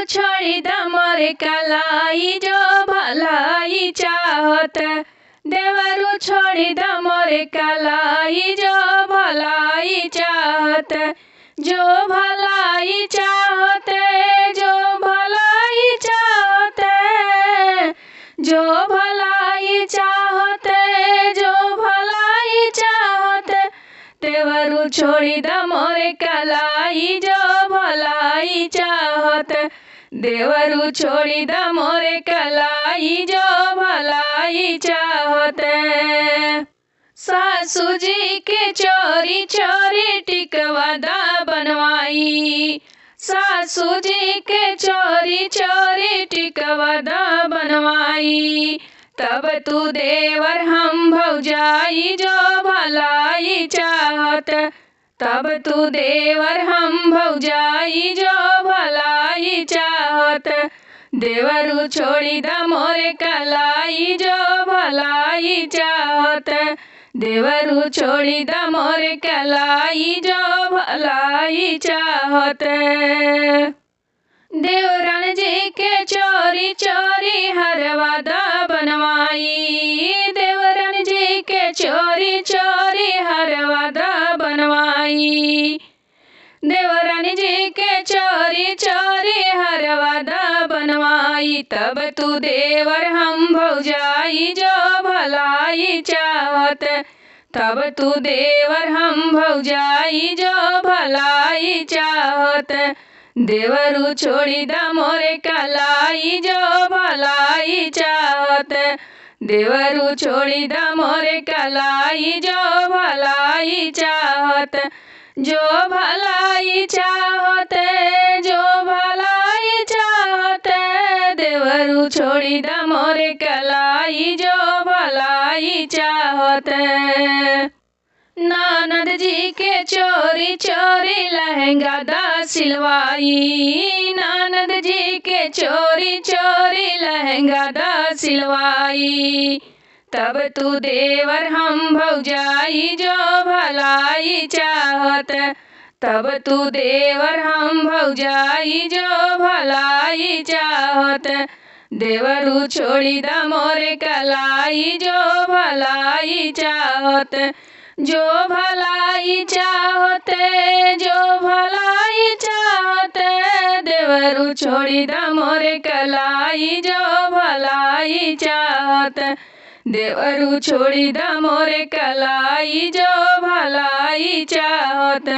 छोड़ी द मोरे कलाई जो भलाई चाहत। देवरू छोड़ी द मोरे कलाई जो भलाई चाहत। जो भलाई चाहत, जो भलाई चाहत, जो भलाई चाहत, जो भलाई चाहत। देवरू छोड़ी द मोरे कलाई जो भलाई चाहत। देवरू छोड़ी द मोरे कलाई जो भलाई चाहत। सासू जी के चोरी चोरी टिकवा दा बनवाई। सासू जी के चोरी चोरी टिकवा दा बनवाई। तब तू देवर हम भौजाई जो भलाई चाहत। तब तू देवर हम भौजाई जो भलाई चाहत। देवरू छोड़ी द मोरे कलाई जो भलाई चाहत। देवरू छोड़ी द मोरे कलाई जो भलाई चाहत। देवरन जी के चोरी चोरी हरवा दा बनवाई। देवरन जी के चोरी चोरी हरवा दा बनवाई। देवरन जी के चोरी चोरी हरवा दा बनवाई। तब तू देवर हम भौजाई जो भलाई चाहत। तब तू देवर हम भौजाई जो भलाई चाहत। देवरू छोड़ी द मोरे कलाई जो भलाई चाहत। देवरू छोड़ी द मोरे कलाई जो भलाई चाहत। जो भलाई चाहत, जो भलाई चाहत। देवरू छोड़ी द मोरे कलाई जो भलाई चाहत। ननद जी के चोरी चोरी लहंगा दा सिलवाई। ननद जी के चोरी चोरी लहंगा दा सिलवाई। तब तू देवर हम भौजाई जो भलाई चाहत। तब तू देवर हम भौजाई जो भलाई चाहत। देवरू छोड़ी द मोरे कलाई जो भलाई चाहत। जो भलाई चाहत, जो भलाई चाहत। देवरू छोड़ी द मोरे कलाई जो भलाई चाहत। देवरू छोड़ी द मोरे कलाई जो भलाई चाहत।